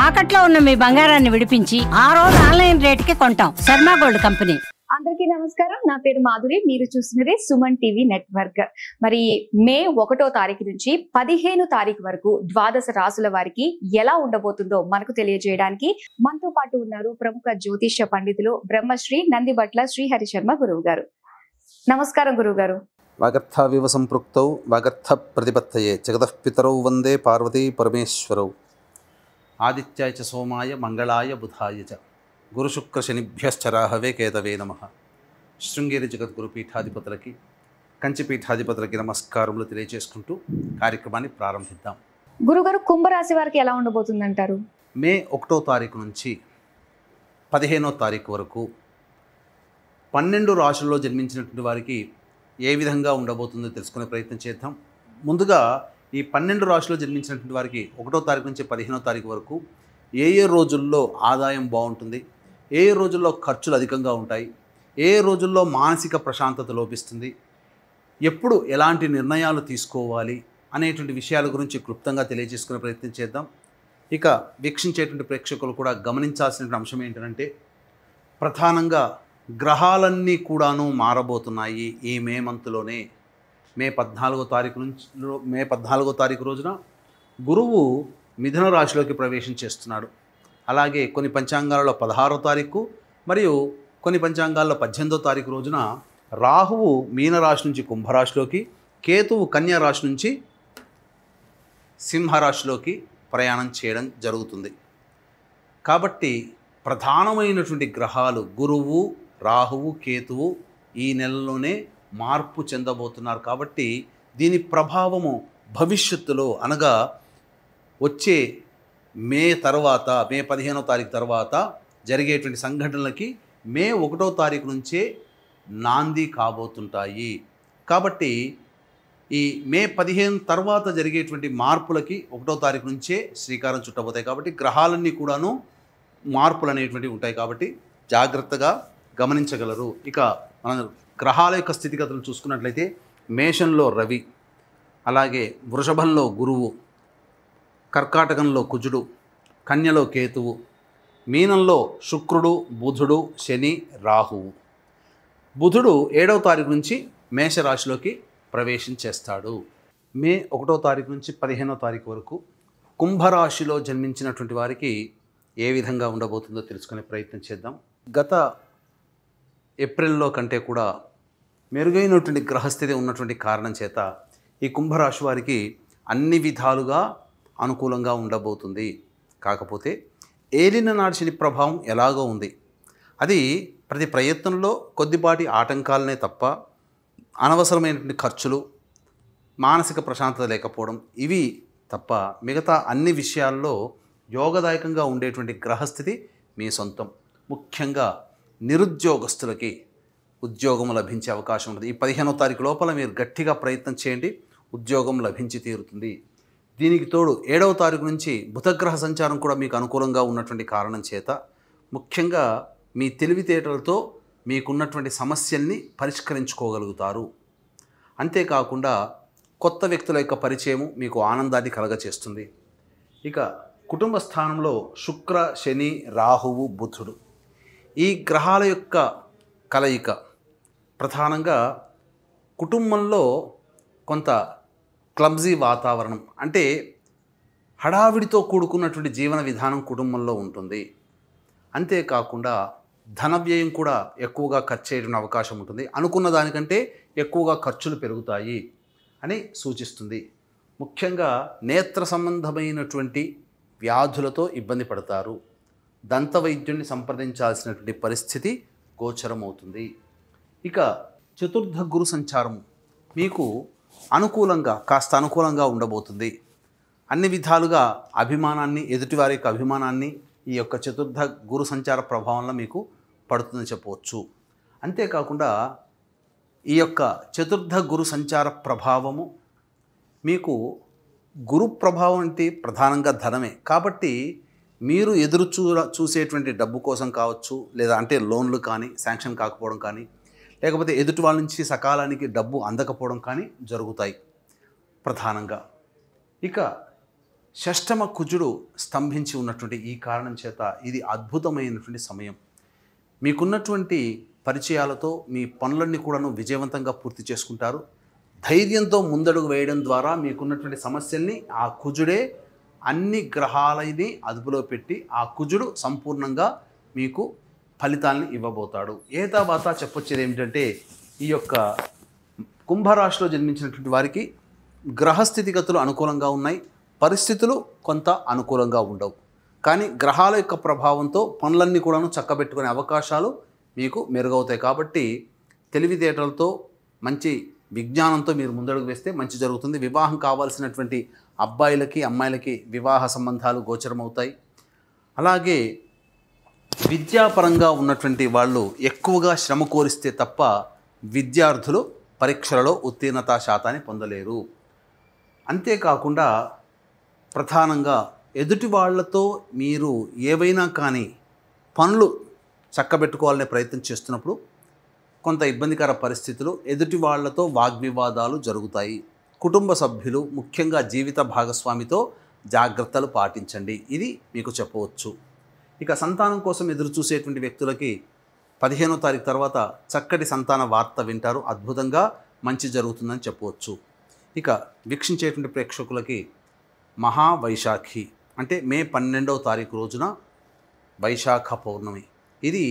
తాకట్లో ఉన్న మీ బంగారాన్ని విడిపించి ఆ రోజు ఆన్లైన్ రేటుకి కొంటాం. Sharma gold company. అందరికీ నమస్కారం. నా పేరు మాధురి. మీరు చూస్తున్నది సుమన్ టీవీ నెట్వర్క్. మరి మే 1వ తారీఖు నుంచి 15 తారీఖు వరకు ద్వాదశ రాసుల వారికి ఎలా ఉండబోతుందో మనకు తెలియజేయడానికి మనతో పాటు ఉన్నారు ప్రముఖ జ్యోతిష్య పండితులు బ్రహ్మశ్రీ నందిబట్ల శ్రీహరి శర్మ గురువు గారు. నమస్కారం గురువు గారు. వాగర్థావివ సంపృక్తౌ వాగర్థ ప్రతిపత్తయే జగతః పితరౌ వందే పార్వతీ పరమేశ్వరౌ ఆదిత్యాయ చ సోమాయ మంగళాయ బుధాయ చ గురుశుక్ర శనిభ్యశ్చరాహవే కేతవే నమః. శృంగేరి జగద్గురు పీఠాధిపతులకి కంచి పీఠాధిపతులకి నమస్కారములు తెలియజేసుకుంటూ కార్యక్రమాన్ని ప్రారంభిద్దాం. గురుగారు, కుంభరాశి వారికి ఎలా ఉండబోతుందంటారు? మే 1వ తారీఖు నుంచి 15వ తారీఖు వరకు 12 రాశుల్లో జన్మించినటువంటి వారికి ఏ విధంగా ఉండబోతుందో తెలుసుకునే ప్రయత్నం చేద్దాం. ముందుగా ఈ 12 రాశుల్లో జన్మించినటువంటి వారికి 1వ తారీఖు నుంచి 15వ తారీఖు వరకు ఏ రోజుల్లో ఆదాయం బాగుంటుంది, ఏ రోజుల్లో ఖర్చులు అధికంగా ఉంటాయి, ఏ రోజుల్లో మానసిక ప్రశాంతత లోపిస్తుంది, ఎప్పుడు ఎలాంటి నిర్ణయాలు తీసుకోవాలి అనేటువంటి విషయాల గురించి క్లుప్తంగా తెలియజేసుకునే ప్రయత్నం చేద్దాం. ఇక వీక్షించేటువంటి ప్రేక్షకులు కూడా గమనించాల్సిన అంశం ఏంటంటే, ప్రధానంగా గ్రహాలన్నీ కూడాను మారబోతున్నాయి ఈ మే మంత్లోనే. మే 14వ తారీఖు రోజున గురువు మిథున రాశిలోకి ప్రవేశం చేస్తున్నాడు. అలాగే కొన్ని పంచాంగాలలో 16వ తారీఖు మరియు కొన్ని పంచాంగాల్లో 18వ తారీఖు రోజున రాహువు మీనరాశి నుంచి కుంభరాశిలోకి, కేతువు కన్యా రాశి నుంచి సింహరాశిలోకి ప్రయాణం చేయడం జరుగుతుంది. కాబట్టి ప్రధానమైనటువంటి గ్రహాలు గురువు, రాహువు, కేతువు ఈ నెలలోనే మార్పు చెందబోతున్నారు. కాబట్టి దీని ప్రభావము భవిష్యత్తులో అనగా వచ్చే మే 15వ తారీఖు తర్వాత జరిగేటువంటి సంఘటనలకి మే 1వ తారీఖు నుంచే నాంది కాబోతుంటాయి. కాబట్టి ఈ మే 15 తర్వాత జరిగేటువంటి మార్పులకి 1వ తారీఖు నుంచే శ్రీకారం చుట్టబోతాయి. కాబట్టి గ్రహాలన్నీ కూడాను మార్పులు అనేటువంటివి ఉంటాయి. కాబట్టి జాగ్రత్తగా గమనించగలరు. ఇక మనం గ్రహాల యొక్క స్థితిగతులు చూసుకున్నట్లయితే మేషంలో రవి, అలాగే వృషభంలో గురువు, కర్కాటకంలో కుజుడు, కన్యలో కేతువు, మీనంలో శుక్రుడు, బుధుడు, శని, రాహువు. బుధుడు 7వ తారీఖు నుంచి మేషరాశిలోకి ప్రవేశం చేస్తాడు. మే 1వ తారీఖు నుంచి 15వ తారీఖు వరకు కుంభరాశిలో జన్మించినటువంటి వారికి ఏ విధంగా ఉండబోతుందో తెలుసుకునే ప్రయత్నం చేద్దాం. గత ఏప్రిల్లో కంటే కూడా మెరుగైనటువంటి గ్రహస్థితి ఉన్నటువంటి కారణం చేత ఈ కుంభరాశి వారికి అన్ని విధాలుగా అనుకూలంగా ఉండబోతుంది. కాకపోతే ఏలిన నాటి శని ప్రభావం ఎలాగో ఉంది. అది ప్రతి ప్రయత్నంలో కొద్దిపాటి ఆటంకాలనే తప్ప అనవసరమైనటువంటి ఖర్చులు, మానసిక ప్రశాంతత లేకపోవడం ఇవి తప్ప మిగతా అన్ని విషయాల్లో యోగదాయకంగా ఉండేటువంటి గ్రహస్థితి మీ సొంతం. ముఖ్యంగా నిరుద్యోగస్తులకి ఉద్యోగం లభించే అవకాశం ఉంటుంది. ఈ 15వ తారీఖు లోపల మీరు గట్టిగా ప్రయత్నం చేయండి, ఉద్యోగం లభించి తీరుతుంది. దీనికి తోడు 7వ తారీఖు నుంచి బుధగ్రహ సంచారం కూడా మీకు అనుకూలంగా ఉన్నటువంటి కారణం చేత ముఖ్యంగా మీ తెలివితేటలతో మీకున్నటువంటి సమస్యల్ని పరిష్కరించుకోగలుగుతారు. అంతేకాకుండా కొత్త వ్యక్తుల యొక్క పరిచయము మీకు ఆనందాన్ని కలగచేస్తుంది. ఇక కుటుంబ స్థానంలో శుక్ర, శని, రాహువు, బుధుడు ఈ గ్రహాల యొక్క కలయిక ప్రధానంగా కుటుంబంలో కొంత క్లబ్జీ వాతావరణం, అంటే హడావిడితో కూడుకున్నటువంటి జీవన విధానం కుటుంబంలో ఉంటుంది. అంతేకాకుండా ధన వ్యయం కూడా ఎక్కువగా ఖర్చు చేయడం అవకాశం ఉంటుంది. అనుకున్న దానికంటే ఎక్కువగా ఖర్చులు పెరుగుతాయి అని సూచిస్తుంది. ముఖ్యంగా నేత్ర సంబంధమైనటువంటి వ్యాధులతో ఇబ్బంది పడతారు. దంత వైద్యుడిని సంప్రదించాల్సినటువంటి పరిస్థితి గోచరమవుతుంది. ఇక చతుర్థ గురు సంచారం మీకు కాస్త అనుకూలంగా ఉండబోతుంది. అన్ని విధాలుగా అభిమానాన్ని, ఎదుటివారి యొక్క అభిమానాన్ని ఈ యొక్క చతుర్థ గురు సంచార ప్రభావంలో మీకు పడుతుందని చెప్పవచ్చు. అంతేకాకుండా ఈ యొక్క చతుర్థ గురు సంచార ప్రభావము మీకు గురు ప్రభావం అంటే ప్రధానంగా ధనమే. కాబట్టి మీరు ఎదురు చూసేటువంటి డబ్బు కోసం కావచ్చు, లేదా అంటే లోన్లు కానీ శాంక్షన్ కాకపోవడం కానీ, లేకపోతే ఎదుటి వాళ్ళ నుంచి సకాలానికి డబ్బు అందకపోవడం కానీ జరుగుతాయి ప్రధానంగా. ఇక షష్టమ కుజుడు స్తంభించి ఉన్నటువంటి ఈ కారణం చేత ఇది అద్భుతమైనటువంటి సమయం. మీకున్నటువంటి పరిచయాలతో మీ పనులన్నీ కూడాను విజయవంతంగా పూర్తి చేసుకుంటారు. ధైర్యంతో ముందడుగు వేయడం ద్వారా మీకున్నటువంటి సమస్యల్ని ఆ కుజుడే అన్ని గ్రహాలని అదుపులో పెట్టి ఆ కుజుడు సంపూర్ణంగా మీకు ఫలితాలని ఇవ్వబోతాడు. ఏతావాత చెప్పొచ్చేది ఏమిటంటే, ఈ యొక్క కుంభరాశిలో జన్మించినటువంటి వారికి గ్రహస్థితిగతులు అనుకూలంగా ఉన్నాయి, పరిస్థితులు కొంత అనుకూలంగా ఉండవు. కానీ గ్రహాల యొక్క ప్రభావంతో పనులన్నీ కూడాను చక్కబెట్టుకునే అవకాశాలు మీకు మెరుగవుతాయి. కాబట్టి తెలివితేటలతో మంచి విజ్ఞానంతో మీరు ముందడుగు వేస్తే మంచి జరుగుతుంది. వివాహం కావాల్సినటువంటి అబ్బాయిలకి అమ్మాయిలకి వివాహ సంబంధాలు గోచరమవుతాయి. అలాగే విద్యాపరంగా ఉన్నటువంటి వాళ్ళు ఎక్కువగా శ్రమ కోరిస్తే తప్ప విద్యార్థులు పరీక్షలలో ఉత్తీర్ణతా శాతాన్ని పొందలేరు. అంతేకాకుండా ప్రధానంగా ఎదుటి వాళ్లతో మీరు ఏవైనా కానీ పనులు చక్కబెట్టుకోవాలనే ప్రయత్నం చేస్తున్నప్పుడు కొంత ఇబ్బందికర పరిస్థితులు, ఎదుటి వాళ్లతో వాగ్వివాదాలు జరుగుతాయి. కుటుంబ సభ్యులు ముఖ్యంగా జీవిత భాగస్వామితో జాగ్రత్తలు పాటించండి, ఇది మీకు చెప్పవచ్చు. ఇక సంతానం కోసం ఎదురు చూసేటువంటి వ్యక్తులకి 15వ తారీఖు తర్వాత చక్కటి సంతాన వార్త వింటారు, అద్భుతంగా మంచి జరుగుతుందని చెప్పవచ్చు. ఇక వీక్షించేటువంటి ప్రేక్షకులకి మహావైశాఖి అంటే మే 12వ తారీఖు రోజున వైశాఖ పౌర్ణమి. ఇది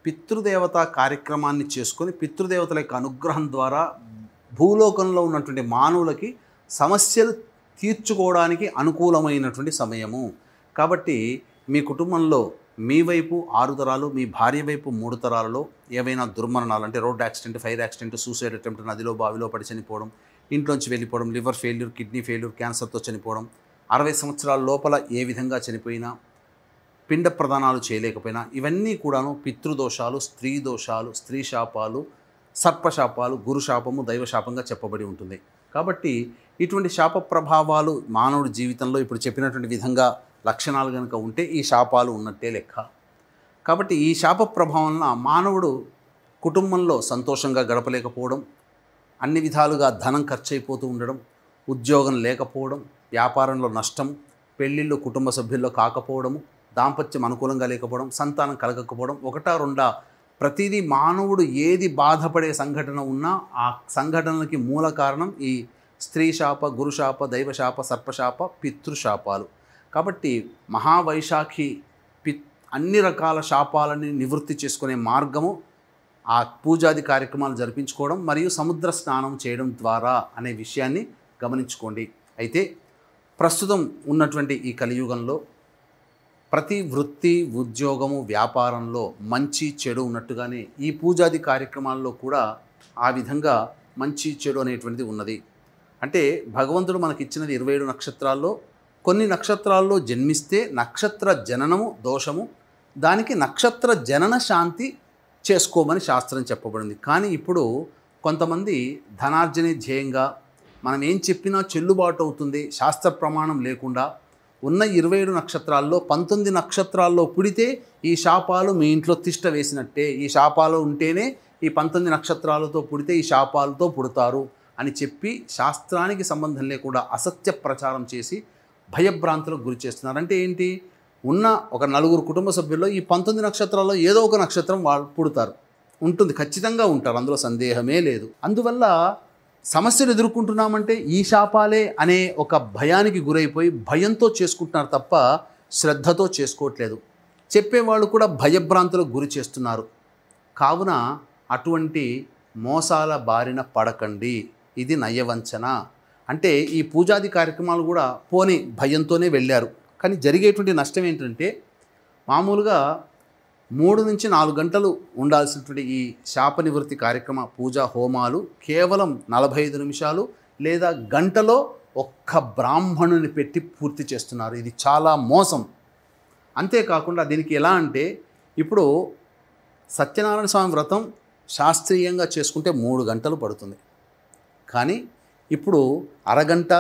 పితృదేవత కార్యక్రమాన్ని చేసుకొని పితృదేవతల యొక్క అనుగ్రహం ద్వారా భూలోకంలో ఉన్నటువంటి మానవులకి సమస్యలు తీర్చుకోవడానికి అనుకూలమైనటువంటి సమయము. కాబట్టి మీ కుటుంబంలో మీ వైపు 6 తరాలు, మీ భార్య వైపు 3 తరాలలో ఏవైనా దుర్మరణాలు అంటే road accident, fire accident, suicide attempt, నదిలో బావిలో పడి చనిపోవడం, ఇంట్లోంచి వెళ్ళిపోవడం, లివర్ ఫెయిల్యూర్, కిడ్నీ ఫెయిల్యూర్, క్యాన్సర్తో చనిపోవడం, 60 సంవత్సరాల లోపల ఏ విధంగా చనిపోయినా, పిండ ప్రదానాలు చేయలేకపోయినా, ఇవన్నీ కూడాను పితృదోషాలు, స్త్రీ దోషాలు, స్త్రీ శాపాలు, సర్పశాపాలు, గురుశాపము, దైవశాపంగా చెప్పబడి ఉంటుంది. కాబట్టి ఇటువంటి శాప ప్రభావాలు మానవుడి జీవితంలో ఇప్పుడు చెప్పినటువంటి విధంగా లక్షణాలు కనుక ఉంటే ఈ శాపాలు ఉన్నట్టే లెక్క. కాబట్టి ఈ శాప ప్రభావం వలన మానవుడు కుటుంబంలో సంతోషంగా గడపలేకపోవడం, అన్ని విధాలుగా ధనం ఖర్చు అయిపోతూ ఉండడం, ఉద్యోగం లేకపోవడం, వ్యాపారంలో నష్టం, పెళ్ళిళ్ళు కుటుంబ సభ్యుల్లో కాకపోవడము, దాంపత్యం అనుకూలంగా లేకపోవడం, సంతానం కలగకపోవడం, ఒకటా రెండా ప్రతిదీ మానవుడు ఏది బాధపడే సంఘటన ఉన్నా ఆ సంఘటనలకి మూల కారణం ఈ స్త్రీ శాప, గురుశాప, దైవశాప, సర్పశాప, పితృశాపాలు. కాబట్టి మహావైశాఖి అన్ని రకాల శాపాలని నివృత్తి చేసుకునే మార్గము ఆ పూజాది కార్యక్రమాలు జరిపించుకోవడం మరియు సముద్ర స్నానం చేయడం ద్వారా అనే విషయాన్ని గమనించుకోండి. అయితే ప్రస్తుతం ఉన్నటువంటి ఈ కలియుగంలో ప్రతి వృత్తి, ఉద్యోగము, వ్యాపారంలో మంచి చెడు ఉన్నట్టుగానే ఈ పూజాది కార్యక్రమాల్లో కూడా ఆ విధంగా మంచి చెడు అనేటువంటిది ఉన్నది. అంటే భగవంతుడు మనకి ఇచ్చినది 27 నక్షత్రాల్లో కొన్ని నక్షత్రాల్లో జన్మిస్తే నక్షత్ర జననము దోషము, దానికి నక్షత్ర జనన శాంతి చేసుకోమని శాస్త్రం చెప్పబడింది. కానీ ఇప్పుడు కొంతమంది ధనార్జనే ధ్యేయంగా మనం ఏం చెప్పినా చెల్లుబాటు అవుతుంది శాస్త్ర ప్రమాణం లేకుండా ఉన్న 27 నక్షత్రాల్లో 19 నక్షత్రాల్లో పుడితే ఈ శాపాలు మీ ఇంట్లో తిష్ట వేసినట్టే, ఈ శాపాలు ఉంటేనే ఈ 19 నక్షత్రాలతో పుడితే ఈ శాపాలతో పుడతారు అని చెప్పి శాస్త్రానికి సంబంధం లేకుండా అసత్య ప్రచారం చేసి భయభ్రాంతులకు గురి చేస్తున్నారు. అంటే ఏంటి, ఉన్న ఒక 4 కుటుంబ సభ్యుల్లో ఈ 19 నక్షత్రాల్లో ఏదో ఒక నక్షత్రం వాళ్ళు పుడతారు, ఉంటుంది, ఖచ్చితంగా ఉంటారు, అందులో సందేహమే లేదు. అందువల్ల సమస్యలు ఎదుర్కొంటున్నామంటే ఈ శాపాలే అనే ఒక భయానికి గురైపోయి భయంతో చేసుకుంటున్నారు తప్ప శ్రద్ధతో చేసుకోవట్లేదు. చెప్పేవాళ్ళు కూడా భయభ్రాంతులకు గురి చేస్తున్నారు. కావున అటువంటి మోసాల బారిన పడకండి. ఇది నయవంచన. అంటే ఈ పూజాది కార్యక్రమాలు కూడా పోని భయంతోనే వెళ్ళారు, కానీ జరిగేటువంటి నష్టం ఏంటంటే మామూలుగా 3 నుంచి 4 గంటలు ఉండాల్సినటువంటి ఈ శాప నివృత్తి కార్యక్రమ పూజా హోమాలు కేవలం 45 నిమిషాలు లేదా గంటలో ఒక్క బ్రాహ్మణుని పెట్టి పూర్తి చేస్తున్నారు. ఇది చాలా మోసం. అంతేకాకుండా దీనికి ఎలా అంటే ఇప్పుడు సత్యనారాయణ స్వామి వ్రతం శాస్త్రీయంగా చేసుకుంటే 3 గంటలు పడుతుంది, కానీ ఇప్పుడు అరగంట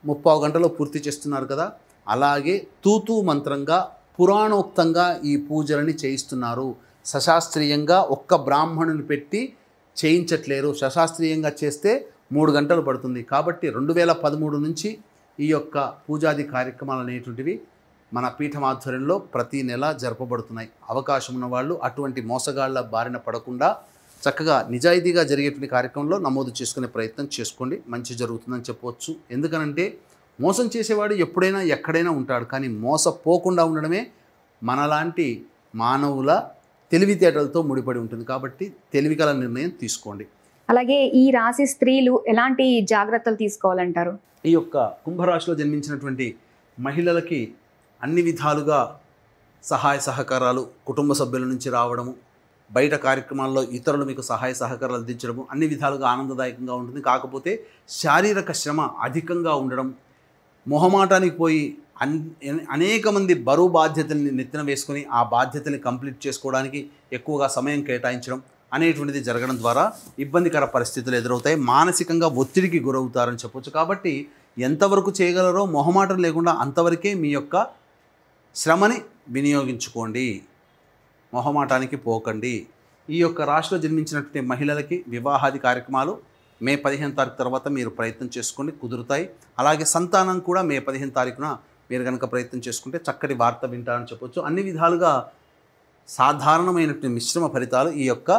30 గంటలో పూర్తి చేస్తున్నారు కదా. అలాగే తూతూ మంత్రంగా పురాణోక్తంగా ఈ పూజలని చేయిస్తున్నారు. సశాస్త్రీయంగా ఒక్క బ్రాహ్మణుని పెట్టి చేయించట్లేరు. సశాస్త్రీయంగా చేస్తే 3 గంటలు పడుతుంది. కాబట్టి 2013 నుంచి ఈ యొక్క పూజాది కార్యక్రమాలు అనేటువంటివి మన పీఠం ఆధ్వర్యంలో ప్రతి నెల జరపబడుతున్నాయి. అవకాశం ఉన్న వాళ్ళు అటువంటి మోసగాళ్ల బారిన పడకుండా చక్కగా నిజాయితీగా జరిగేటువంటి కార్యక్రమంలో నమోదు చేసుకునే ప్రయత్నం చేసుకోండి. మంచి జరుగుతుందని చెప్పవచ్చు. ఎందుకనంటే మోసం చేసేవాడు ఎప్పుడైనా ఎక్కడైనా ఉంటాడు, కానీ మోసపోకుండా ఉండడమే మనలాంటి మానవుల తెలివితేటలతో ముడిపడి ఉంటుంది. కాబట్టి తెలివిగల నిర్ణయం తీసుకోండి. అలాగే ఈ రాశి స్త్రీలు ఎలాంటి జాగ్రత్తలు తీసుకోవాలంటారు? ఈ యొక్క కుంభరాశిలో జన్మించినటువంటి మహిళలకి అన్ని విధాలుగా సహాయ సహకారాలు కుటుంబ సభ్యుల నుంచి రావడము, బయట కార్యక్రమాల్లో ఇతరులు మీకు సహాయ సహకారాలు అందించడము అన్ని విధాలుగా ఆనందదాయకంగా ఉంటుంది. కాకపోతే శారీరక శ్రమ అధికంగా ఉండడం, మొహమాటానికి పోయి అనేక మంది బరువు బాధ్యతల్ని నెత్తిన వేసుకొని ఆ బాధ్యతని కంప్లీట్ చేసుకోవడానికి ఎక్కువగా సమయం కేటాయించడం అనేటువంటిది జరగడం ద్వారా ఇబ్బందికర పరిస్థితులు ఎదురవుతాయి. మానసికంగా ఒత్తిడికి గురవుతారని చెప్పొచ్చు. కాబట్టి ఎంతవరకు చేయగలరో మొహమాటం లేకుండా అంతవరకే మీ యొక్క శ్రమని వినియోగించుకోండి, మొహమాటానికి పోకండి. ఈ యొక్క రాశిలో జన్మించినటువంటి మహిళలకి వివాహాది కార్యక్రమాలు మే 15 తారీఖు తర్వాత మీరు ప్రయత్నం చేసుకోండి, కుదురుతాయి. అలాగే సంతానం కూడా మే 15 తారీఖున మీరు కనుక ప్రయత్నం చేసుకుంటే చక్కటి వార్త వింటారని చెప్పొచ్చు. అన్ని విధాలుగా సాధారణమైనటువంటి మిశ్రమ ఫలితాలు ఈ యొక్క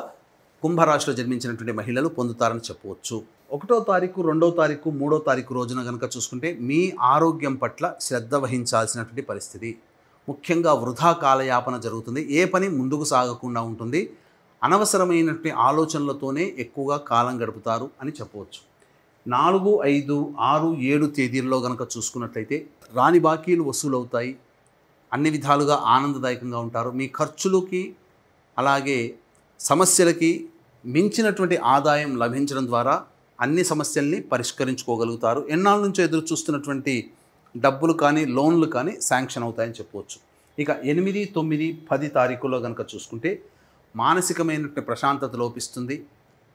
కుంభరాశిలో జన్మించినటువంటి మహిళలు పొందుతారని చెప్పవచ్చు. 1వ తారీఖు, 2వ తారీఖు, 3వ తారీఖు రోజున కనుక చూసుకుంటే మీ ఆరోగ్యం పట్ల శ్రద్ధ వహించాల్సినటువంటి పరిస్థితి. ముఖ్యంగా వృధా కాలయాపన జరుగుతుంది. ఏ పని ముందుకు సాగకుండా ఉంటుంది. అనవసరమైనటువంటి ఆలోచనలతోనే ఎక్కువగా కాలం గడుపుతారు అని చెప్పవచ్చు. 4, 5, 6, 7 తేదీల్లో కనుక చూసుకున్నట్లయితే రాని బాకీలు వసూలవుతాయి. అన్ని విధాలుగా ఆనందదాయకంగా ఉంటారు. మీ ఖర్చులకి అలాగే సమస్యలకి మించినటువంటి ఆదాయం లభించడం ద్వారా అన్ని సమస్యల్ని పరిష్కరించుకోగలుగుతారు. ఎన్నాళ్ళ నుంచో ఎదురు చూస్తున్నటువంటి డబ్బులు కానీ లోన్లు కానీ శాంక్షన్ అవుతాయని చెప్పవచ్చు. ఇక 8, 9, 10 తారీఖుల్లో కనుక చూసుకుంటే మానసికమైనటువంటి ప్రశాంతత లోపిస్తుంది.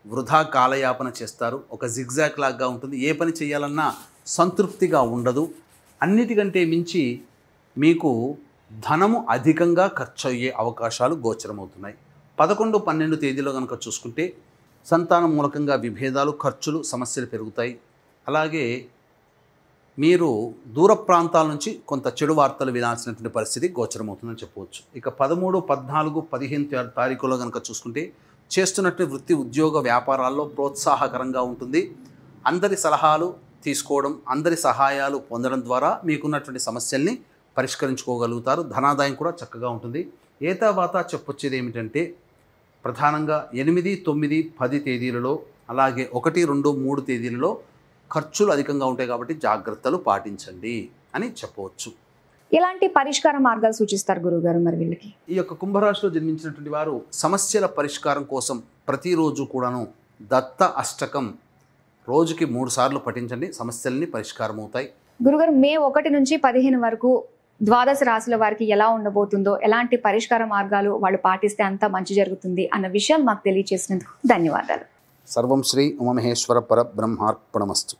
వృధా కాలయాపన చేస్తారు. ఒక జిగ్జాగ్ లాగా ఉంటుంది. ఏ పని చేయాలన్నా సంతృప్తిగా ఉండదు. అన్నిటికంటే మించి మీకు ధనము అధికంగా ఖర్చు అయ్యే అవకాశాలు గోచరమవుతున్నాయి. 11, 12 తేదీలో కనుక చూసుకుంటే సంతానం మూలకంగా విభేదాలు, ఖర్చులు, సమస్యలు పెరుగుతాయి. అలాగే మీరు దూర ప్రాంతాల నుంచి కొంత చెడు వార్తలు వినాల్సినటువంటి పరిస్థితి గోచరమవుతుందని చెప్పవచ్చు. ఇక 13, 14, 15 తారీఖులో కనుక చూసుకుంటే చేస్తున్నట్టు వృత్తి, ఉద్యోగ, వ్యాపారాల్లో ప్రోత్సాహకరంగా ఉంటుంది. అందరి సలహాలు తీసుకోవడం, అందరి సహాయాలు పొందడం ద్వారా మీకున్నటువంటి సమస్యల్ని పరిష్కరించుకోగలుగుతారు. ధనాదాయం కూడా చక్కగా ఉంటుంది. ఏతావాత చెప్పొచ్చేది ఏమిటంటే ప్రధానంగా 8, 9, 10 తేదీలలో అలాగే 1, 2, 3 తేదీలలో ఖర్చులు అధికంగా ఉంటాయి. కాబట్టి జాగ్రత్తలు పాటించండి అని చెప్పవచ్చు. ఎలాంటి పరిష్కార మార్గాలు సూచిస్తారు గురువుగారు మరి వీళ్ళకి? ఈ యొక్క కుంభరాశిలో జన్మించినటువంటి వారు సమస్యల పరిష్కారం కోసం ప్రతిరోజు కూడాను దత్త అష్టకం రోజుకి 3 సార్లు పఠించండి. సమస్యలన్నీ పరిష్కారం అవుతాయి. గురుగారు, మే 1 నుంచి 15 వరకు ద్వాదశ రాశుల వారికి ఎలా ఉండబోతుందో, ఎలాంటి పరిష్కార మార్గాలు వాళ్ళు పాటిస్తే అంత మంచి జరుగుతుంది అన్న విషయాలు మాకు తెలియజేసినందుకు ధన్యవాదాలు. సర్వం శ్రీ ఉమామహేశ్వర పరబ్రహ్మార్పణమస్తు.